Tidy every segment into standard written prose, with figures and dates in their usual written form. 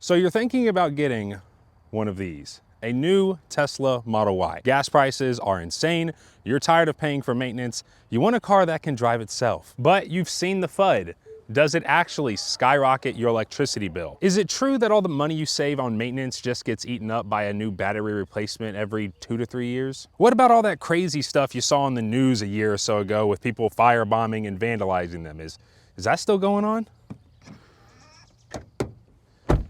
So you're thinking about getting one of these, a new Tesla Model Y. Gas prices are insane. You're tired of paying for maintenance. You want a car that can drive itself, but you've seen the FUD. Does it actually skyrocket your electricity bill? Is it true that all the money you save on maintenance just gets eaten up by a new battery replacement every 2 to 3 years? What about all that crazy stuff you saw on the news a year or so ago with people firebombing and vandalizing them? Is that still going on?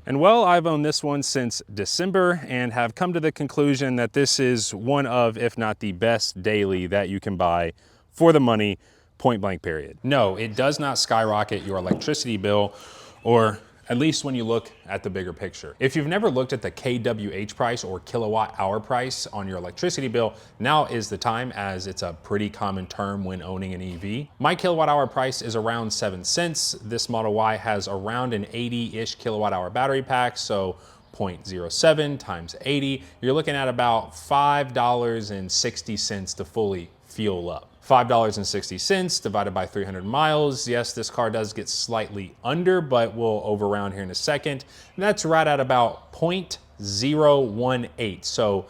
And well, I've owned this one since December and have come to the conclusion that this is one of, if not the best daily that you can buy for the money, point blank period. No, it does not skyrocket your electricity bill, or at least when you look at the bigger picture. If you've never looked at the kWh price or kilowatt hour price on your electricity bill, now is the time, as it's a pretty common term when owning an EV. My kilowatt hour price is around 7 cents. This Model Y has around an 80-ish kilowatt hour battery pack, so 0.07 times 80, you're looking at about $5.60 to fully fuel up. $5.60 divided by 300 miles. Yes, this car does get slightly under, but we'll overround here in a second. That's right at about 0.018. So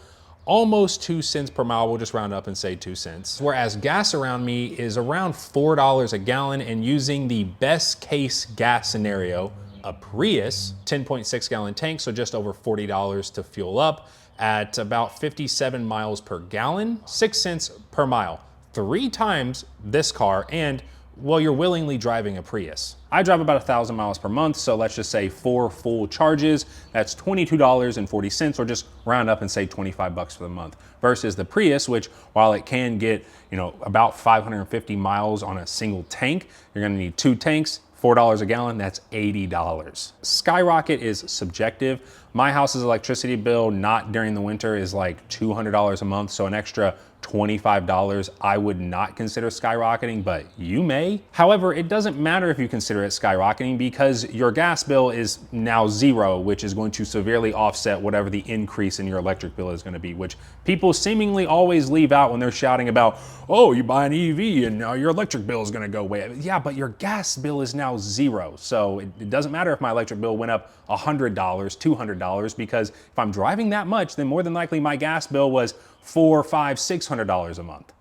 almost 2 cents per mile. We'll just round up and say 2 cents. Whereas gas around me is around $4 a gallon, and using the best case gas scenario, a Prius 10.6 gallon tank, so just over $40 to fuel up at about 57 miles per gallon, 6 cents per mile. 3 times this car, and well, you're willingly driving a Prius. I drive about 1,000 miles per month, so let's just say 4 full charges, that's $22.40, or just round up and say 25 bucks for the month. Versus the Prius, which while it can get, about 550 miles on a single tank, you're gonna need 2 tanks, $4 a gallon, that's $80. Skyrocket is subjective. My house's electricity bill, not during the winter, is like $200 a month, so an extra $25 I would not consider skyrocketing, but you may. However, it doesn't matter if you consider it skyrocketing, because your gas bill is now 0, which is going to severely offset whatever the increase in your electric bill is going to be, which people seemingly always leave out when they're shouting about, oh, you buy an EV and now your electric bill is going to go away. Yeah, but your gas bill is now 0. So it doesn't matter if my electric bill went up $100, $200, because if I'm driving that much, then more than likely my gas bill was $400, $500, $600 a month.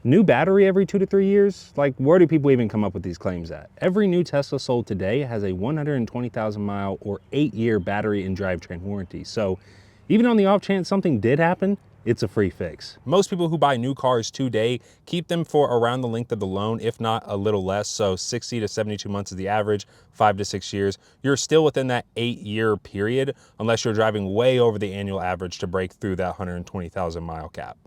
New battery every 2 to 3 years? Like, where do people even come up with these claims at? Every new Tesla sold today has a 120,000 mile or 8-year battery and drivetrain warranty. So even on the off chance something did happen, it's a free fix. Most people who buy new cars today keep them for around the length of the loan, if not a little less. So 60 to 72 months is the average, 5 to 6 years. You're still within that 8-year period, unless you're driving way over the annual average to break through that 120,000 mile cap.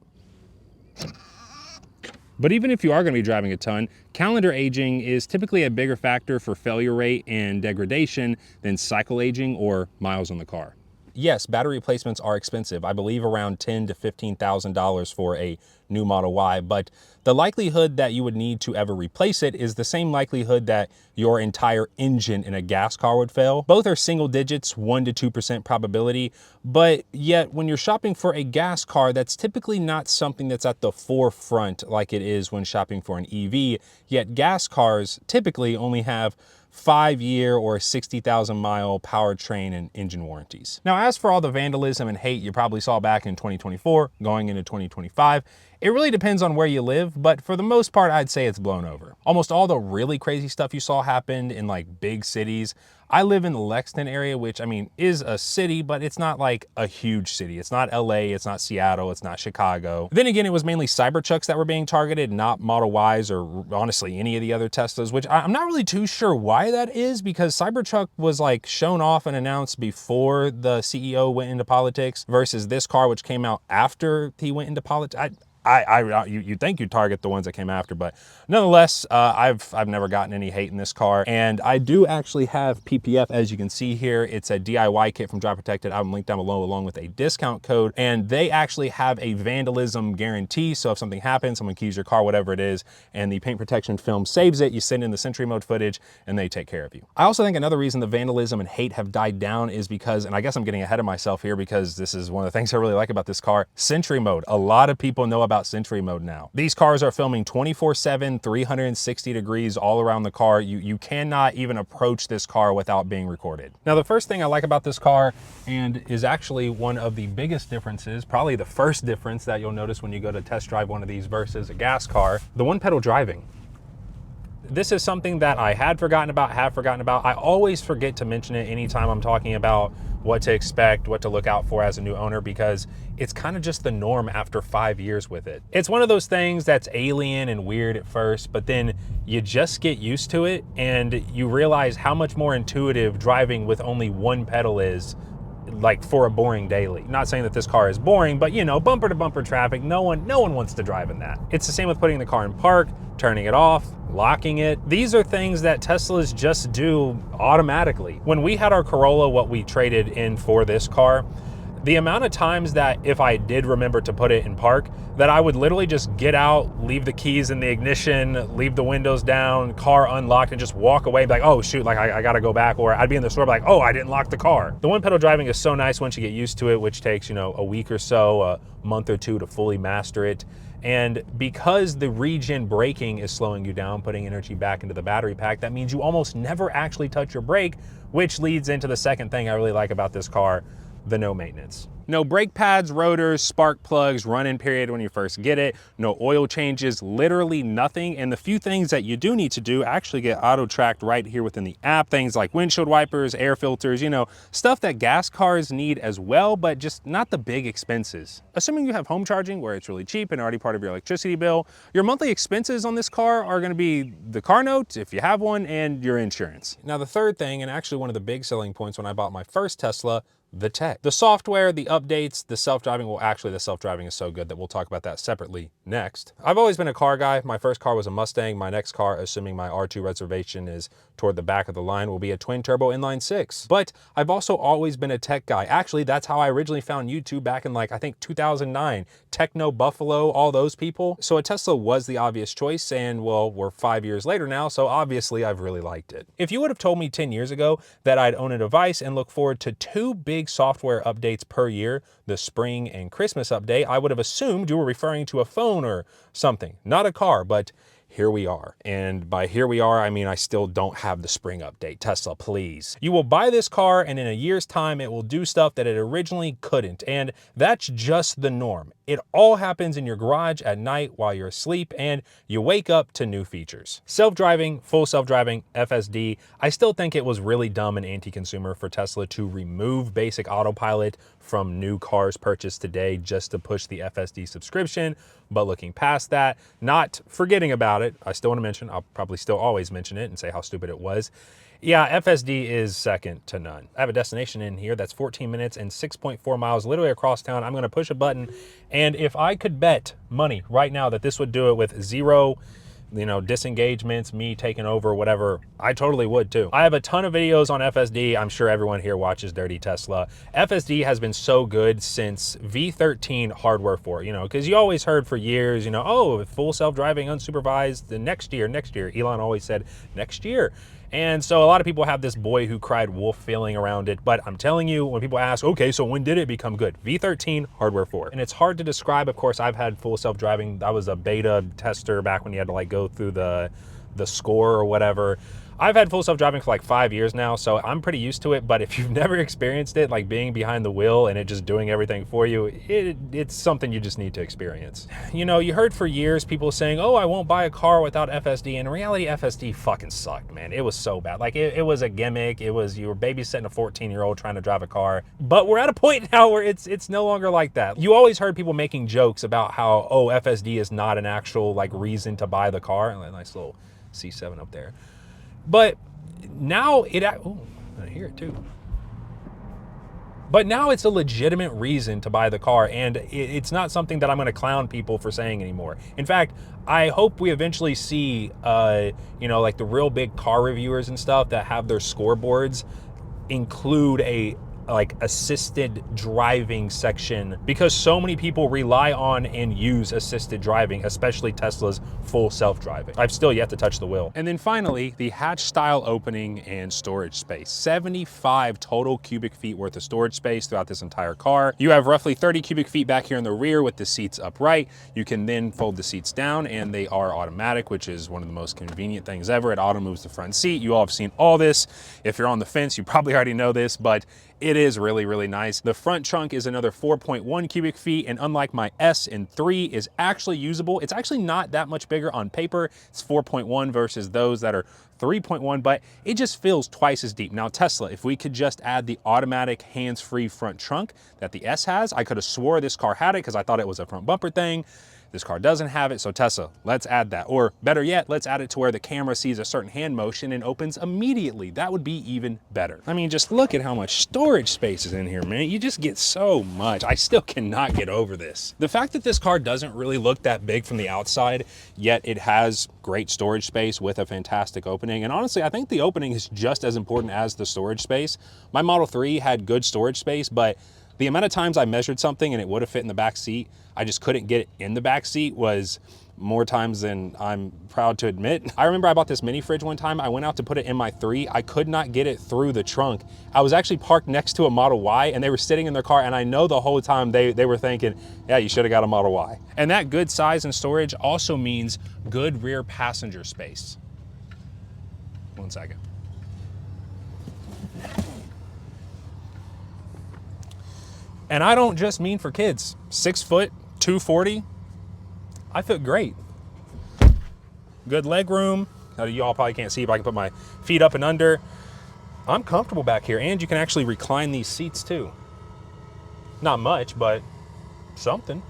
But even if you are going to be driving a ton, calendar aging is typically a bigger factor for failure rate and degradation than cycle aging or miles on the car. Yes, battery replacements are expensive. I believe around $10,000 to $15,000 for a new Model Y, but the likelihood that you would need to ever replace it is the same likelihood that your entire engine in a gas car would fail. Both are single digits, 1 to 2% probability, but yet when you're shopping for a gas car, that's typically not something that's at the forefront like it is when shopping for an EV, yet gas cars typically only have 5-year or 60,000 mile powertrain and engine warranties. Now, as for all the vandalism and hate you probably saw back in 2024, going into 2025, it really depends on where you live, but for the most part, I'd say it's blown over. Almost all the really crazy stuff you saw happened in like big cities. I live in the Lexington area, which I mean is a city, but it's not like a huge city. It's not LA, it's not Seattle, it's not Chicago. Then again, it was mainly Cybertrucks that were being targeted, not Model Ys or honestly any of the other Teslas, which I'm not really too sure why that is, because Cybertruck was like shown off and announced before the CEO went into politics versus this car, which came out after he went into politics. You think you target the ones that came after, but nonetheless, I've never gotten any hate in this car. And I do actually have PPF, as you can see here. It's a DIY kit from Drive Protected. I'm linked down below along with a discount code. And they actually have a vandalism guarantee. So if something happens, someone keys your car, whatever it is, and the paint protection film saves it, you send in the Sentry Mode footage and they take care of you. I also think another reason the vandalism and hate have died down is because, and I guess I'm getting ahead of myself here because this is one of the things I really like about this car, Sentry Mode. A lot of people know about about Century Mode now. These cars are filming 24/7, 360 degrees all around the car. You cannot even approach this car without being recorded. Now, the first thing I like about this car, and is actually one of the biggest differences, probably the first difference that you'll notice when you go to test drive one of these versus a gas car, the one pedal driving. This is something that I have forgotten about. I always forget to mention it anytime I'm talking about what to expect, what to look out for as a new owner, because it's kind of just the norm after 5 years with it. It's one of those things that's alien and weird at first, but then you just get used to it and you realize how much more intuitive driving with only one pedal is, like for a boring daily. Not saying that this car is boring, but you know, bumper to bumper traffic, no one wants to drive in that. It's the same with putting the car in park, turning it off, locking it. These are things that Teslas just do automatically. When we had our Corolla, what we traded in for this car, the amount of times that if I did remember to put it in park, that I would literally just get out, leave the keys in the ignition, leave the windows down, car unlocked, and just walk away, be like, oh shoot, like I gotta go back. Or I'd be in the store, be like, oh, I didn't lock the car. The one pedal driving is so nice once you get used to it, which takes, you know, a week or so, a month or two to fully master it. And because the regen braking is slowing you down, putting energy back into the battery pack, that means you almost never actually touch your brake, which leads into the second thing I really like about this car, the no maintenance. No brake pads, rotors, spark plugs, run-in period when you first get it, no oil changes, literally nothing. And the few things that you do need to do actually get auto-tracked right here within the app. Things like windshield wipers, air filters, you know, stuff that gas cars need as well, but just not the big expenses. Assuming you have home charging where it's really cheap and already part of your electricity bill, your monthly expenses on this car are gonna be the car note, if you have one, and your insurance. Now the third thing, and actually one of the big selling points when I bought my first Tesla, the tech. The software, the updates, the self-driving, well actually the self-driving is so good that we'll talk about that separately next. I've always been a car guy. My first car was a Mustang. My next car, assuming my R2 reservation is toward the back of the line, will be a twin turbo inline six. But I've also always been a tech guy. Actually, that's how I originally found YouTube back in like, I think 2009, Techno Buffalo, all those people. So a Tesla was the obvious choice, and well, we're 5 years later now, so obviously I've really liked it. If you would have told me 10 years ago that I'd own a device and look forward to 2 big software updates per year, the spring and Christmas update, I would have assumed you were referring to a phone or something, not a car, but here we are. And by here we are, I mean, I still don't have the spring update. Tesla, please. You will buy this car and in a year's time, it will do stuff that it originally couldn't. And that's just the norm. It all happens in your garage at night while you're asleep and you wake up to new features. Self-driving, full self-driving, FSD. I still think it was really dumb and anti-consumer for Tesla to remove basic autopilot from new cars purchased today just to push the FSD subscription. But looking past that, not forgetting about it, I still want to mention, I'll probably still always mention it and say how stupid it was. Yeah, FSD is second to none. I have a destination in here that's 14 minutes and 6.4 miles literally across town. I'm gonna push a button, and if I could bet money right now that this would do it with zero, you know, disengagements, me taking over, whatever, I totally would too. I have a ton of videos on FSD. I'm sure everyone here watches Dirty Tesla. FSD has been so good since V13 hardware 4, you know, because you always heard for years, you know, oh, full self-driving, unsupervised, the next year. Elon always said next year. And so a lot of people have this boy who cried wolf feeling around it, but I'm telling you, when people ask, okay, so when did it become good? V13, hardware 4. And it's hard to describe. Of course, I've had full self-driving. I was a beta tester back when you had to like go through the score or whatever. I've had full self-driving for like 5 years now, so I'm pretty used to it. But if you've never experienced it, like being behind the wheel and it just doing everything for you, it's something you just need to experience. You know, you heard for years people saying, oh, I won't buy a car without FSD. And in reality, FSD fucking sucked, man. It was so bad. Like it was a gimmick. It was, you were babysitting a 14-year-old trying to drive a car. But we're at a point now where it's no longer like that. You always heard people making jokes about how, oh, FSD is not an actual like reason to buy the car. And a nice little C7 up there. But now oh, I hear it too. But now it's a legitimate reason to buy the car, and it's not something that I'm going to clown people for saying anymore. In fact, I hope we eventually see, you know, like the real big car reviewers and stuff that have their scoreboards include a like assisted driving section, because so many people rely on and use assisted driving, especially Tesla's full self-driving. I've still yet to touch the wheel. And then finally, the hatch style opening and storage space. 75 total cubic feet worth of storage space throughout this entire car. You have roughly 30 cubic feet back here in the rear with the seats upright. You can then fold the seats down and they are automatic, which is one of the most convenient things ever. It auto moves the front seat. You all have seen all this. If you're on the fence, you probably already know this, but it is really, really nice. The front trunk is another 4.1 cubic feet, and unlike my S and 3 is actually usable. It's actually not that much bigger on paper. It's 4.1 versus those that are 3.1, but it just feels twice as deep. Now Tesla, if we could just add the automatic hands-free front trunk that the S has, I could have swore this car had it because I thought it was a front bumper thing. This car doesn't have it, so Tesla, let's add that. Or better yet, let's add it to where the camera sees a certain hand motion and opens immediately. That would be even better. I mean, just look at how much storage space is in here, man. You just get so much. I still cannot get over this. The fact that this car doesn't really look that big from the outside, yet it has great storage space with a fantastic opening. And honestly, I think the opening is just as important as the storage space. My Model 3 had good storage space, but the amount of times I measured something and it would have fit in the back seat, I just couldn't get it in the back seat, was more times than I'm proud to admit. I remember I bought this mini fridge one time. I went out to put it in my 3. I could not get it through the trunk. I was actually parked next to a Model Y and they were sitting in their car, and I know the whole time they were thinking, yeah, you should have got a Model Y. And that good size and storage also means good rear passenger space. One second. And I don't just mean for kids. 6 foot, 240, I fit great. Good leg room. You all probably can't see, but I can put my feet up and under. I'm comfortable back here, and you can actually recline these seats too. Not much, but something.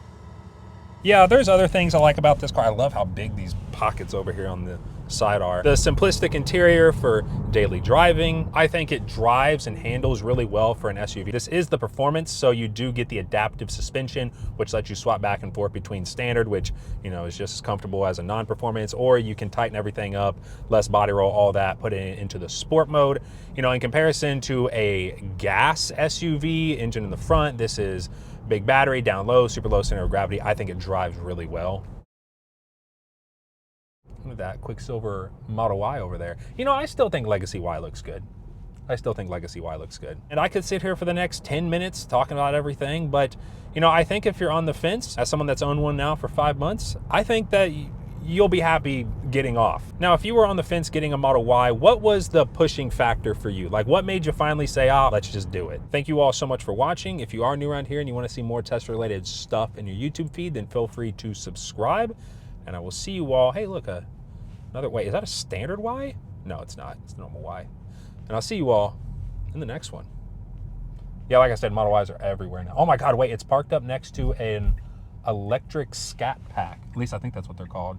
Yeah, there's other things I like about this car. I love how big these pockets over here on the side are. The simplistic interior for daily driving. I think it drives and handles really well for an SUV. This is the performance, so you do get the adaptive suspension, which lets you swap back and forth between standard, which, you know, is just as comfortable as a non-performance, or you can tighten everything up, less body roll, all that, put it into the sport mode. You know, in comparison to a gas SUV, engine in the front, this is big battery, down low, super low center of gravity. I think it drives really well. Look at that Quicksilver Model Y over there. You know, I still think Legacy Y looks good. I still think Legacy Y looks good. And I could sit here for the next 10 minutes talking about everything, but, you know, I think if you're on the fence, as someone that's owned one now for 5 months, I think that you'll be happy getting off. Now, if you were on the fence getting a Model Y, what was the pushing factor for you? Like, what made you finally say, let's just do it? Thank you all so much for watching. If you are new around here and you want to see more Tesla-related stuff in your YouTube feed, then feel free to subscribe. And I will see you all. Hey, look, another, wait, is that a standard Y? No, it's not. It's a normal Y. And I'll see you all in the next one. Yeah, like I said, Model Ys are everywhere now. Oh my God, wait, it's parked up next to an electric scat pack. At least I think that's what they're called.